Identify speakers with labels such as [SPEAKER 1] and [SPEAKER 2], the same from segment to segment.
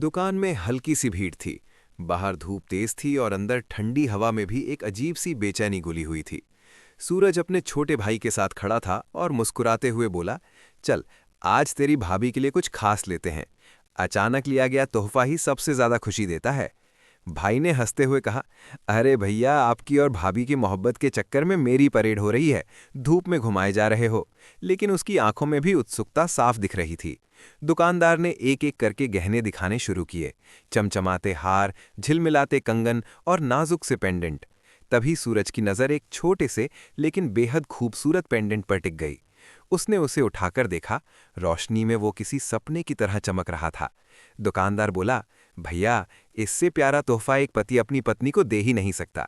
[SPEAKER 1] दुकान में हल्की सी भीड़ थी। बाहर धूप तेज थी और अंदर ठंडी हवा में भी एक अजीब सी बेचैनी घुली हुई थी। सूरज अपने छोटे भाई के साथ खड़ा था और मुस्कुराते हुए बोला, चल आज तेरी भाभी के लिए कुछ खास लेते हैं। अचानक लिया गया तोहफा ही सबसे ज्यादा खुशी देता है। भाई ने हंसते हुए कहा, अरे भैया, आपकी और भाभी की मोहब्बत के चक्कर में मेरी परेड हो रही है, धूप में घुमाए जा रहे हो। लेकिन उसकी आंखों में भी उत्सुकता साफ दिख रही थी। दुकानदार ने एक एक करके गहने दिखाने शुरू किए, चमचमाते हार, झिलमिलाते कंगन और नाजुक से पेंडेंट। तभी सूरज की नजर एक छोटे से लेकिन बेहद खूबसूरत पेंडेंट पर टिक गई। उसने उसे उठाकर देखा। रोशनी में वो किसी सपने की तरह चमक रहा था। दुकानदार बोला, भैया, इससे प्यारा तोहफा एक पति अपनी पत्नी को दे ही नहीं सकता।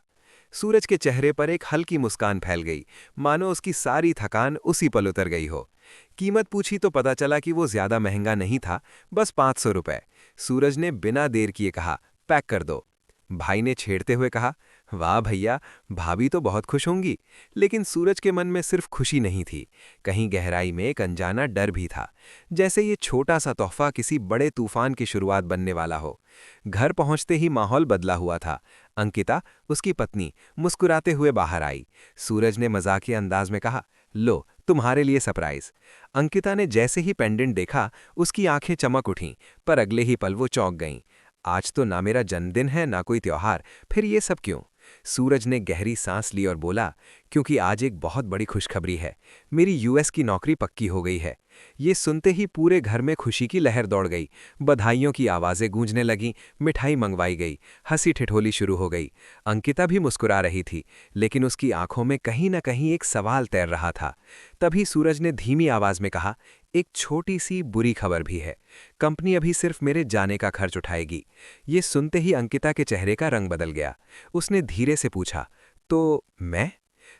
[SPEAKER 1] सूरज के चेहरे पर एक हल्की मुस्कान फैल गई, मानो उसकी सारी थकान उसी पल उतर गई हो। कीमत पूछी तो पता चला कि वो ज्यादा महंगा नहीं था, बस 500 रुपए। सूरज ने बिना देर किए कहा, पैक कर दो। भाई ने छेड़ते हुए कहा, वाह भैया, भाभी तो बहुत खुश होंगी। लेकिन सूरज के मन में सिर्फ खुशी नहीं थी, कहीं गहराई में एक अनजाना डर भी था, जैसे ये छोटा सा तोहफा किसी बड़े तूफान की शुरुआत बनने वाला हो। घर पहुंचते ही माहौल बदला हुआ था। अंकिता, उसकी पत्नी, मुस्कुराते हुए बाहर आई। सूरज ने मजाकिया अंदाज में कहा, लो तुम्हारे लिए सरप्राइज। अंकिता ने जैसे ही पेंडेंट देखा, उसकी आंखें चमक उठीं, पर अगले ही पल वो चौंक गईं। आज तो ना मेरा जन्मदिन है ना कोई त्योहार, फिर ये सब क्यों? सूरज ने गहरी सांस ली और बोला, क्योंकि आज एक बहुत बड़ी खुशखबरी है। मेरी यूएस की नौकरी पक्की हो गई है। ये सुनते ही पूरे घर में खुशी की लहर दौड़ गई। बधाइयों की आवाजें गूंजने लगीं, मिठाई मंगवाई गई, हंसी ठिठोली शुरू हो गई। अंकिता भी मुस्कुरा रही थी, लेकिन उसकी आंखों में कहीं न कहीं एक सवाल तैर रहा था। तभी सूरज ने धीमी आवाज में कहा, एक छोटी सी बुरी खबर भी है। कंपनी अभी सिर्फ मेरे जाने का खर्च उठाएगी। ये सुनते ही अंकिता के चेहरे का रंग बदल गया। उसने धीरे से पूछा, तो मैं?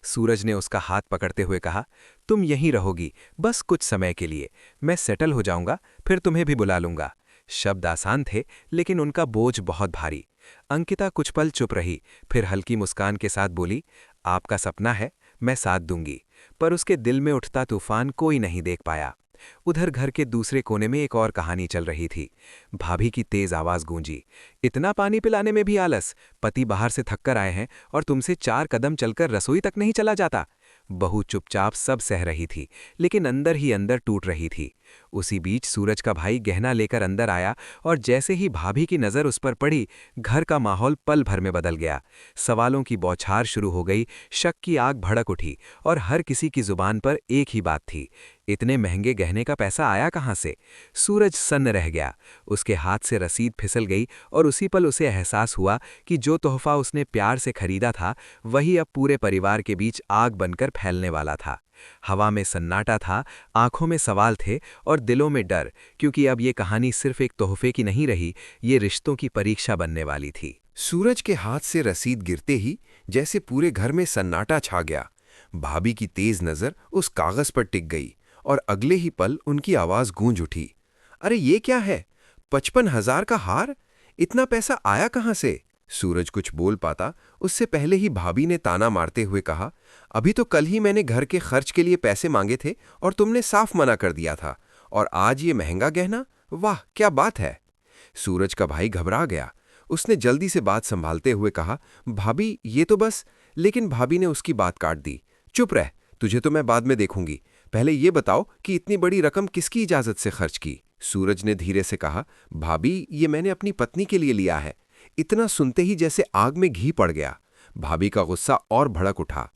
[SPEAKER 1] सूरज ने उसका हाथ पकड़ते हुए कहा, तुम यहीं रहोगी, बस कुछ समय के लिए। मैं सेटल हो जाऊंगा, फिर तुम्हें भी बुला लूंगा। शब्द आसान थे, लेकिन उनका बोझ बहुत भारी। अंकिता कुछ पल चुप रही, फिर हल्की मुस्कान के साथ बोली, आपका सपना है, मैं साथ दूंगी। पर उसके दिल में उठता तूफान कोई नहीं देख पाया। उधर घर के दूसरे कोने में एक और कहानी चल रही थी। भाभी की तेज आवाज गूंजी, इतना पानी पिलाने में भी आलस? पति बाहर से थक कर आए हैं और तुमसे 4 कदम चलकर रसोई तक नहीं चला जाता? बहू चुपचाप सब सह रही थी, लेकिन अंदर ही अंदर टूट रही थी। उसी बीच सूरज का भाई गहना लेकर अंदर आया, और जैसे ही भाभी की नजर उस पर पड़ी, घर का माहौल पल भर में बदल गया। सवालों की बौछार शुरू हो गई, शक की आग भड़क उठी, और हर किसी की जुबान पर एक ही बात थी, इतने महंगे गहने का पैसा आया कहां से? सूरज सन्न रह गया। उसके हाथ से रसीद फिसल गई, और उसी पल उसे एहसास हुआ कि जो तोहफा उसने प्यार से खरीदा था, वही अब पूरे परिवार के बीच आग बनकर फैलने वाला था। हवा में सन्नाटा था, आंखों में सवाल थे और दिलों में डर, क्योंकि अब ये कहानी सिर्फ एक तोहफे की नहीं रही, ये रिश्तों की परीक्षा बनने वाली थी।
[SPEAKER 2] सूरज के हाथ से रसीद गिरते ही जैसे पूरे घर में सन्नाटा छा गया। भाभी की तेज नजर उस कागज पर टिक गई, और अगले ही पल उनकी आवाज गूंज उठी, अरे ये क्या है? 55,000 का हार? इतना पैसा आया कहां से? सूरज कुछ बोल पाता उससे पहले ही भाभी ने ताना मारते हुए कहा, अभी तो कल ही मैंने घर के खर्च के लिए पैसे मांगे थे और तुमने साफ मना कर दिया था, और आज ये महंगा गहना? वाह क्या बात है! सूरज का भाई घबरा गया। उसने जल्दी से बात संभालते हुए कहा, भाभी ये तो बस। लेकिन भाभी ने उसकी बात काट दी, चुप रह, तुझे तो मैं बाद में देखूंगी। पहले ये बताओ कि इतनी बड़ी रकम किसकी इजाजत से खर्च की? सूरज ने धीरे से कहा, भाभी ये मैंने अपनी पत्नी के लिए लिया है। इतना सुनते ही जैसे आग में घी पड़ गया। भाभी का गुस्सा और भड़क उठा,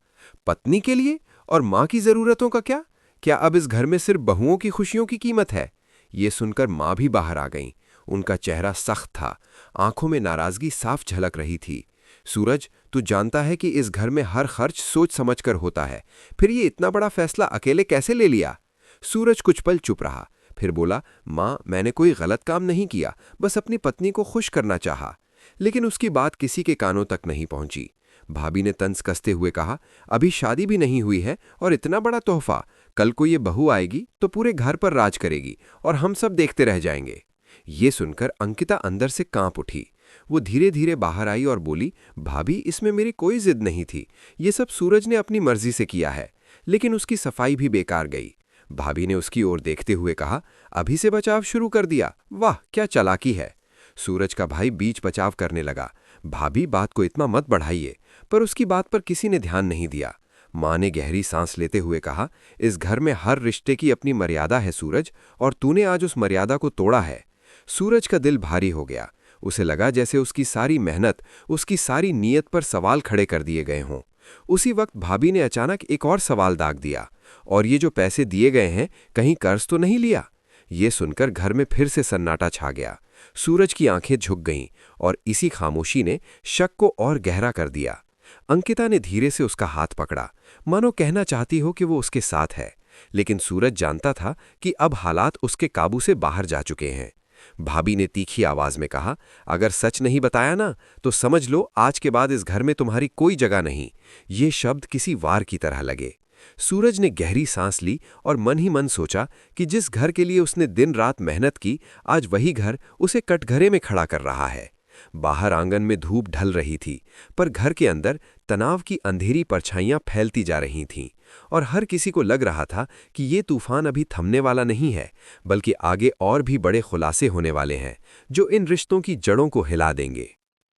[SPEAKER 2] पत्नी के लिए? और मां की जरूरतों का क्या? क्या अब इस घर में सिर्फ बहुओं की खुशियों की कीमत है? ये सुनकर मां भी बाहर आ गईं। उनका चेहरा सख्त था, आंखों में नाराजगी साफ झलक रही थी। सूरज, तू जानता है कि इस घर में हर खर्च सोच समझकर होता है, फिर ये इतना बड़ा फैसला अकेले कैसे ले लिया? सूरज कुछ पल चुप रहा, फिर बोला, मां मैंने कोई गलत काम नहीं किया, बस अपनी पत्नी को खुश करना चाहा। लेकिन उसकी बात किसी के कानों तक नहीं पहुंची। भाभी ने तंज कसते हुए कहा, अभी शादी भी नहीं हुई है और इतना बड़ा तोहफा? कल को ये बहू आएगी तो पूरे घर पर राज करेगी और हम सब देखते रह जाएंगे। ये सुनकर अंकिता अंदर से कांप उठी। वो धीरे धीरे बाहर आई और बोली, भाभी इसमें मेरी कोई जिद नहीं थी, ये सब सूरज ने अपनी मर्जी से किया है। लेकिन उसकी सफाई भी बेकार गई। भाभी ने उसकी ओर देखते हुए कहा, अभी से बचाव शुरू कर दिया? वाह क्या चालाकी है! सूरज का भाई बीच बचाव करने लगा, भाभी बात को इतना मत बढ़ाइए, पर उसकी बात पर किसी ने ध्यान नहीं दिया। माँ ने गहरी सांस लेते हुए कहा, इस घर में हर रिश्ते की अपनी मर्यादा है सूरज, और तूने आज उस मर्यादा को तोड़ा है। सूरज का दिल भारी हो गया। उसे लगा जैसे उसकी सारी मेहनत, उसकी सारी नीयत पर सवाल खड़े कर दिए गए हों। उसी वक्त भाभी ने अचानक एक और सवाल दाग दिया, और ये जो पैसे दिए गए हैं, कहीं कर्ज तो नहीं लिया? ये सुनकर घर में फिर से सन्नाटा छा गया। सूरज की आंखें झुक गईं, और इसी खामोशी ने शक को और गहरा कर दिया। अंकिता ने धीरे से उसका हाथ पकड़ा, मानो कहना चाहती हो कि वो उसके साथ है, लेकिन सूरज जानता था कि अब हालात उसके काबू से बाहर जा चुके हैं। भाभी ने तीखी आवाज में कहा, अगर सच नहीं बताया ना, तो समझ लो आज के बाद इस घर में तुम्हारी कोई जगह नहीं। ये शब्द किसी वार की तरह लगे। सूरज ने गहरी सांस ली और मन ही मन सोचा कि जिस घर के लिए उसने दिन रात मेहनत की, आज वही घर उसे कटघरे में खड़ा कर रहा है। बाहर आंगन में धूप ढल रही थी, पर घर के अंदर तनाव की अंधेरी परछाइयां फैलती जा रही थीं, और हर किसी को लग रहा था कि ये तूफान अभी थमने वाला नहीं है, बल्कि आगे और भी बड़े खुलासे होने वाले हैं, जो इन रिश्तों की जड़ों को हिला देंगे।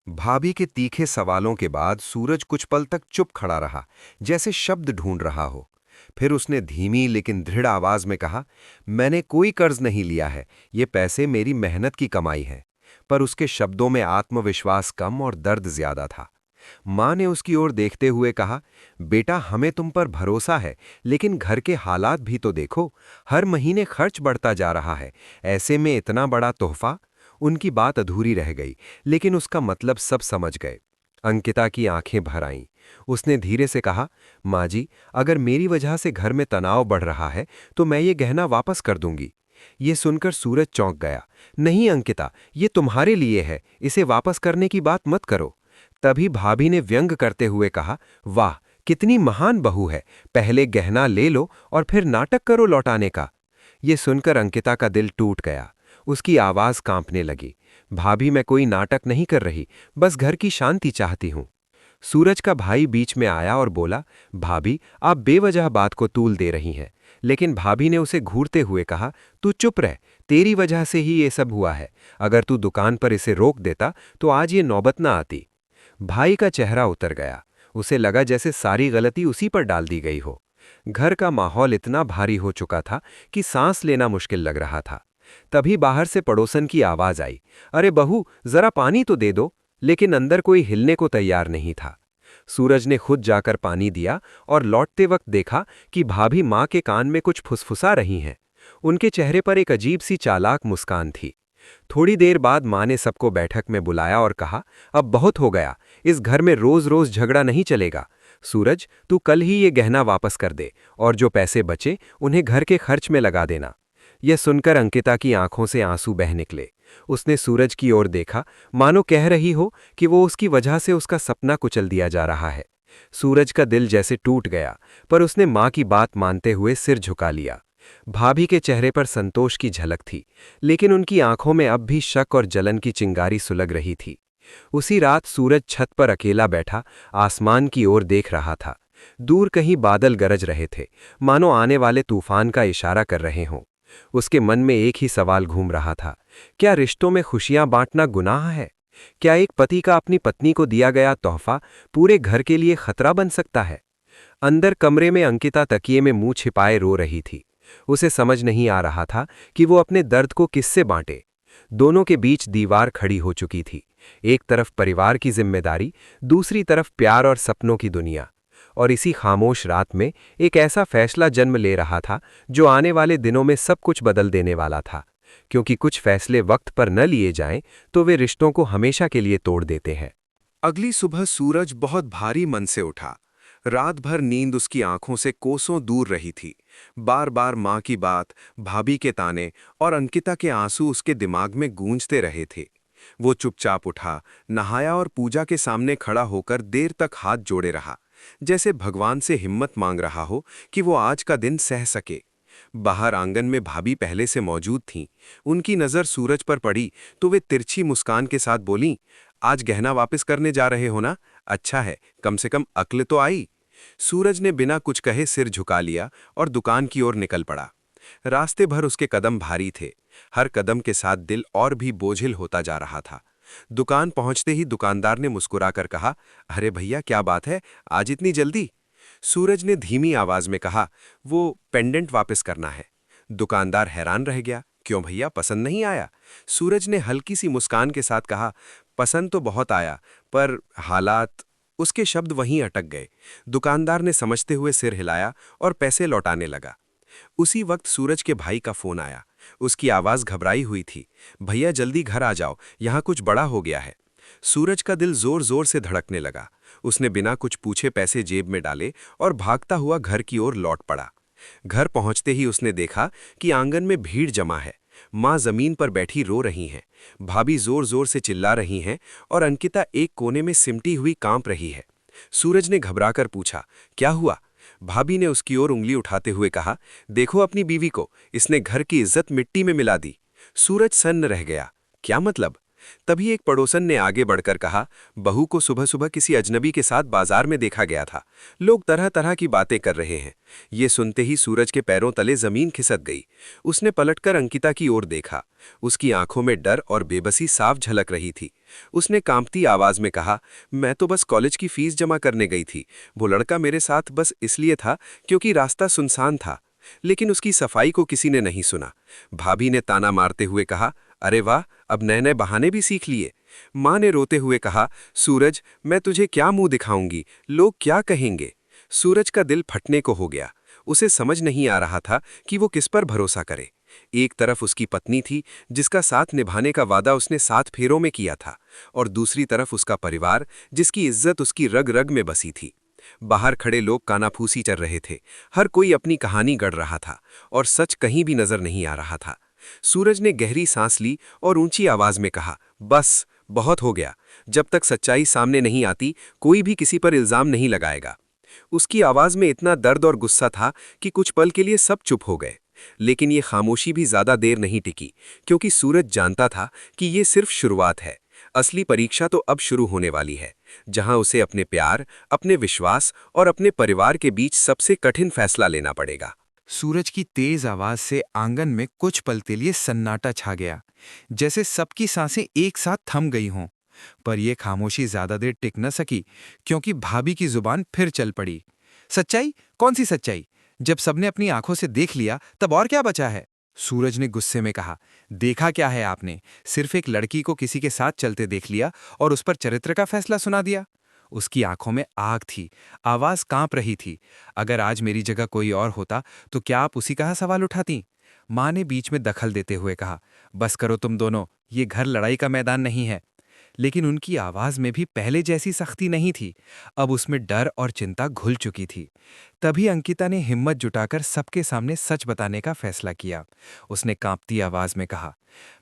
[SPEAKER 2] भाभी के तीखे सवालों के बाद सूरज कुछ पल तक चुप खड़ा रहा, जैसे शब्द ढूंढ रहा हो। फिर उसने धीमी लेकिन दृढ़ आवाज में कहा, मैंने कोई कर्ज नहीं लिया है, ये पैसे मेरी मेहनत की कमाई है। पर उसके शब्दों में आत्मविश्वास कम और दर्द ज्यादा था। मां ने उसकी ओर देखते हुए कहा, बेटा हमें तुम पर भरोसा है, लेकिन घर के हालात भी तो देखो, हर महीने खर्च बढ़ता जा रहा है, ऐसे में इतना बड़ा तोहफा। उनकी बात अधूरी रह गई, लेकिन उसका मतलब सब समझ गए। अंकिता की आंखें भर आईं। उसने धीरे से कहा, माँ जी, अगर मेरी वजह से घर में तनाव बढ़ रहा है, तो मैं ये गहना वापस कर दूंगी। ये सुनकर सूरज चौंक गया। नहीं अंकिता, ये तुम्हारे लिए है, इसे वापस करने की बात मत करो। तभी भाभी ने व्यंग करते हुए कहा, वाह कितनी महान बहू है, पहले गहना ले लो और फिर नाटक करो लौटाने का। ये सुनकर अंकिता का दिल टूट गया। उसकी आवाज कांपने लगी, भाभी मैं कोई नाटक नहीं कर रही, बस घर की शांति चाहती हूं। सूरज का भाई बीच में आया और बोला, भाभी आप बेवजह बात को तूल दे रही हैं। लेकिन भाभी ने उसे घूरते हुए कहा, तू चुप रह, तेरी वजह से ही ये सब हुआ है। अगर तू दुकान पर इसे रोक देता तो आज ये नौबत ना आती। भाई का चेहरा उतर गया। उसे लगा जैसे सारी गलती उसी पर डाल दी गई हो। घर का माहौल इतना भारी हो चुका था कि सांस लेना मुश्किल लग रहा था। तभी बाहर से पड़ोसन की आवाज आई, अरे बहू जरा पानी तो दे दो। लेकिन अंदर कोई हिलने को तैयार नहीं था। सूरज ने खुद जाकर पानी दिया और लौटते वक्त देखा कि भाभी मां के कान में कुछ फुसफुसा रही हैं। उनके चेहरे पर एक अजीब सी चालाक मुस्कान थी। थोड़ी देर बाद मां ने सबको बैठक में बुलाया और कहा, अब बहुत हो गया, इस घर में रोज रोज झगड़ा नहीं चलेगा। सूरज तू कल ही ये गहना वापस कर दे, और जो पैसे बचे उन्हें घर के खर्च में लगा देना। यह सुनकर अंकिता की आंखों से आंसू बह निकले। उसने सूरज की ओर देखा, मानो कह रही हो कि वो उसकी वजह से उसका सपना कुचल दिया जा रहा है। सूरज का दिल जैसे टूट गया, पर उसने मां की बात मानते हुए सिर झुका लिया। भाभी के चेहरे पर संतोष की झलक थी, लेकिन उनकी आंखों में अब भी शक और जलन की चिंगारी सुलग रही थी। उसी रात सूरज छत पर अकेला बैठा आसमान की ओर देख रहा था। दूर कहीं बादल गरज रहे थे, मानो आने वाले तूफान का इशारा कर रहे हों। उसके मन में एक ही सवाल घूम रहा था, क्या रिश्तों में खुशियां बांटना गुनाह है? क्या एक पति का अपनी पत्नी को दिया गया तोहफा पूरे घर के लिए खतरा बन सकता है? अंदर कमरे में अंकिता तकिए में मुंह छिपाए रो रही थी। उसे समझ नहीं आ रहा था कि वो अपने दर्द को किससे बांटे। दोनों के बीच दीवार खड़ी हो चुकी थी। एक तरफ परिवार की जिम्मेदारी, दूसरी तरफ प्यार और सपनों की दुनिया। और इसी खामोश रात में एक ऐसा फैसला जन्म ले रहा था जो आने वाले दिनों में सब कुछ बदल देने वाला था। क्योंकि कुछ फैसले वक्त पर न लिए जाएं तो वे रिश्तों को हमेशा के लिए तोड़ देते हैं।
[SPEAKER 1] अगली सुबह सूरज बहुत भारी मन से उठा। रात भर नींद उसकी आंखों से कोसों दूर रही थी। बार बार मां की बात, भाभी के ताने और अंकिता के आंसू उसके दिमाग में गूंजते रहे थे। वो चुपचाप उठा, नहाया और पूजा के सामने खड़ा होकर देर तक हाथ जोड़े रहा, जैसे भगवान से हिम्मत मांग रहा हो कि वो आज का दिन सह सके। बाहर आंगन में भाभी पहले से मौजूद थीं। उनकी नजर सूरज पर पड़ी तो वे तिरछी मुस्कान के साथ बोलीं, आज गहना वापस करने जा रहे हो ना? अच्छा है, कम से कम अक्ल तो आई। सूरज ने बिना कुछ कहे सिर झुका लिया और दुकान की ओर निकल पड़ा। रास्ते भर उसके कदम भारी थे। हर कदम के साथ दिल और भी बोझिल होता जा रहा था। दुकान पहुंचते ही दुकानदार ने मुस्कुराकर कहा, अरे भैया क्या बात है, आज इतनी जल्दी? सूरज ने धीमी आवाज में कहा, वो पेंडेंट वापस करना है। दुकानदार हैरान रह गया, क्यों भैया, पसंद नहीं आया? सूरज ने हल्की सी मुस्कान के साथ कहा, पसंद तो बहुत आया, पर हालात। उसके शब्द वहीं अटक गए। दुकानदार ने समझते हुए सिर हिलाया और पैसे लौटाने लगा। उसी वक्त सूरज के भाई का फोन आया। उसकी आवाज घबराई हुई थी, भैया जल्दी घर आ जाओ, यहाँ कुछ बड़ा हो गया है। सूरज का दिल जोर जोर से धड़कने लगा। उसने बिना कुछ पूछे पैसे जेब में डाले और भागता हुआ घर की ओर लौट पड़ा। घर पहुंचते ही उसने देखा कि आंगन में भीड़ जमा है। माँ जमीन पर बैठी रो रही हैं, भाभी जोर जोर से चिल्ला रही हैं और अंकिता एक कोने में सिमटी हुई कांप रही है। सूरज ने घबराकर पूछा, क्या हुआ? भाभी ने उसकी ओर उंगली उठाते हुए कहा, देखो अपनी बीवी को, इसने घर की इज्जत मिट्टी में मिला दी। सूरज सन्न रह गया, क्या मतलब? तभी एक पड़ोसन ने आगे बढ़कर कहा, बहू को सुबह सुबह किसी अजनबी के साथ बाजार में देखा गया था। लोग तरह तरह की बातें कर रहे हैं। ये सुनते ही सूरज के पैरों तले जमीन खिसक गई। उसने पलटकर अंकिता की ओर देखा। उसकी आंखों में डर और बेबसी साफ झलक रही थी। उसने कांपती आवाज में कहा, मैं तो बस कॉलेज की फीस जमा करने गई थी। वो लड़का मेरे साथ बस इसलिए था क्योंकि रास्ता सुनसान था। लेकिन उसकी सफाई को किसी ने नहीं सुना। भाभी ने ताना मारते हुए कहा, अरे वाह, अब नए नए बहाने भी सीख लिए। माँ ने रोते हुए कहा, सूरज मैं तुझे क्या मुंह दिखाऊंगी, लोग क्या कहेंगे? सूरज का दिल फटने को हो गया। उसे समझ नहीं आ रहा था कि वो किस पर भरोसा करे। एक तरफ उसकी पत्नी थी जिसका साथ निभाने का वादा उसने 7 फेरों में किया था, और दूसरी तरफ उसका परिवार जिसकी इज्जत उसकी रग रग में बसी थी। बाहर खड़े लोग कानाफूसी चल रहे थे। हर कोई अपनी कहानी गढ़ रहा था और सच कहीं भी नजर नहीं आ रहा था। सूरज ने गहरी सांस ली और ऊंची आवाज में कहा, बस बहुत हो गया। जब तक सच्चाई सामने नहीं आती कोई भी किसी पर इल्जाम नहीं लगाएगा। उसकी आवाज में इतना दर्द और गुस्सा था कि कुछ पल के लिए सब चुप हो गए। लेकिन ये खामोशी भी ज्यादा देर नहीं टिकी, क्योंकि सूरज जानता था कि ये सिर्फ शुरुआत है। असली परीक्षा तो अब शुरू होने वाली है, जहां उसे अपने प्यार, अपने विश्वास और अपने परिवार के बीच सबसे कठिन फैसला लेना पड़ेगा।
[SPEAKER 3] सूरज की तेज आवाज से आंगन में कुछ पल के लिए सन्नाटा छा गया, जैसे सबकी सांसें एक साथ थम गई हों। पर यह खामोशी ज्यादा देर टिक न सकी, क्योंकि भाभी की जुबान फिर चल पड़ी। सच्चाई? कौन सी सच्चाई? जब सबने अपनी आंखों से देख लिया तब और क्या बचा है? सूरज ने गुस्से में कहा, देखा क्या है आपने? सिर्फ एक लड़की को किसी के साथ चलते देख लिया और उस पर चरित्र का फैसला सुना दिया। उसकी आंखों में आग थी, आवाज कांप रही थी। अगर आज मेरी जगह कोई और होता तो क्या आप उसी का सवाल उठाती? मां ने बीच में दखल देते हुए कहा, बस करो तुम दोनों, ये घर लड़ाई का मैदान नहीं है। लेकिन उनकी आवाज में भी पहले जैसी सख्ती नहीं थी। अब उसमें डर और चिंता घुल चुकी थी। तभी अंकिता ने हिम्मत जुटाकर सबके सामने सच बताने का फैसला किया। उसने कांपती आवाज में कहा,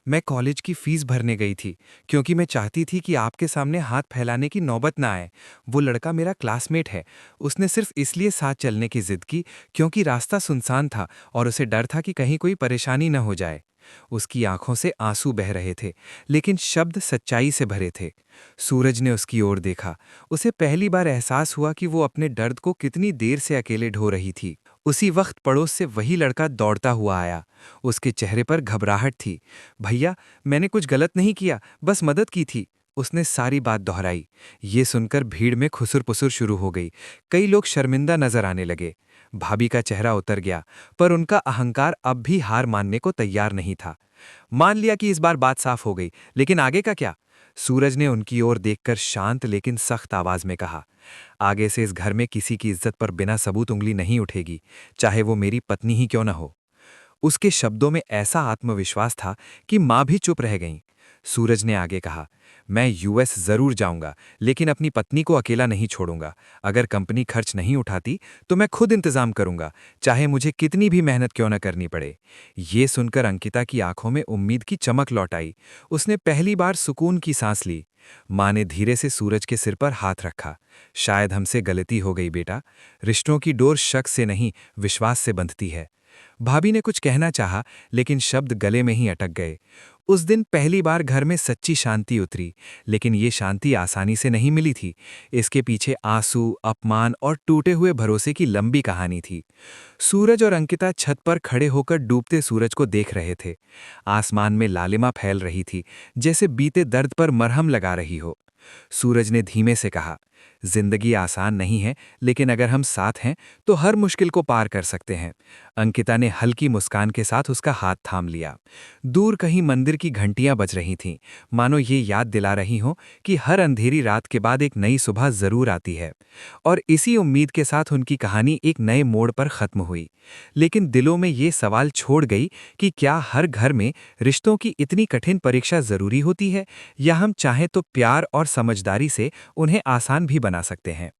[SPEAKER 3] मैं कॉलेज की फीस भरने गई थी क्योंकि मैं चाहती थी कि आपके सामने हाथ फैलाने की नौबत ना आए। वो लड़का मेरा क्लासमेट है। उसने सिर्फ इसलिए साथ चलने की जिद की क्योंकि रास्ता सुनसान था और उसे डर था कि कहीं कोई परेशानी न हो जाए। उसकी आंखों से आंसू बह रहे थे, लेकिन शब्द सच्चाई से भरे थे। सूरज ने उसकी ओर देखा। उसे पहली बार एहसास हुआ कि वो अपने दर्द को कितनी देर से अकेले ढो रही थी। उसी वक्त पड़ोस से वही लड़का दौड़ता हुआ आया। उसके चेहरे पर घबराहट थी। भैया, मैंने कुछ गलत नहीं किया, बस मदद की थी। उसने सारी बात दोहराई। ये सुनकर भीड़ में खुसुर-पुसुर शुरू हो गई। कई लोग शर्मिंदा नजर आने लगे। भाभी का चेहरा उतर गया, पर उनका अहंकार अब भी हार मानने को तैयार नहीं था। मान लिया कि इस बार बात साफ हो गई, लेकिन आगे का क्या? सूरज ने उनकी ओर देखकर शांत लेकिन सख्त आवाज में कहा, आगे से इस घर में किसी की इज्जत पर बिना सबूत उंगली नहीं उठेगी, चाहे वो मेरी पत्नी ही क्यों न हो। उसके शब्दों में ऐसा आत्मविश्वास था कि मां भी चुप रह गईं। सूरज ने आगे कहा, मैं यूएस जरूर जाऊंगा, लेकिन अपनी पत्नी को अकेला नहीं छोड़ूंगा। अगर कंपनी खर्च नहीं उठाती तो मैं खुद इंतजाम करूंगा, चाहे मुझे कितनी भी मेहनत क्यों न करनी पड़े। ये सुनकर अंकिता की आंखों में उम्मीद की चमक लौट आई। उसने पहली बार सुकून की सांस ली। मां ने धीरे से सूरज के सिर पर हाथ रखा। शायद हमसे गलती हो गई बेटा। रिश्तों की डोर शक से नहीं, विश्वास से बंधती है। भाभी ने कुछ कहना चाहा, लेकिन शब्द गले में ही अटक गए। उस दिन पहली बार घर में सच्ची शांति उतरी, लेकिन ये शांति आसानी से नहीं मिली थी। इसके पीछे आंसू, अपमान और टूटे हुए भरोसे की लंबी कहानी थी। सूरज और अंकिता छत पर खड़े होकर डूबते सूरज को देख रहे थे। आसमान में लालिमा फैल रही थी, जैसे बीते दर्द पर मरहम लगा रही हो। सूरज ने धीमे से कहा, जिंदगी आसान नहीं है, लेकिन अगर हम साथ हैं तो हर मुश्किल को पार कर सकते हैं। अंकिता ने हल्की मुस्कान के साथ उसका हाथ थाम लिया। दूर कहीं मंदिर की घंटियां बज रही थीं, मानो ये याद दिला रही हों कि हर अंधेरी रात के बाद एक नई सुबह जरूर आती है। और इसी उम्मीद के साथ उनकी कहानी एक नए मोड़ पर खत्म हुई। लेकिन दिलों में ये सवाल छोड़ गई कि क्या हर घर में रिश्तों की इतनी कठिन परीक्षा जरूरी होती है, या हम चाहें तो प्यार और समझदारी से उन्हें आसान भी बना सकते हैं।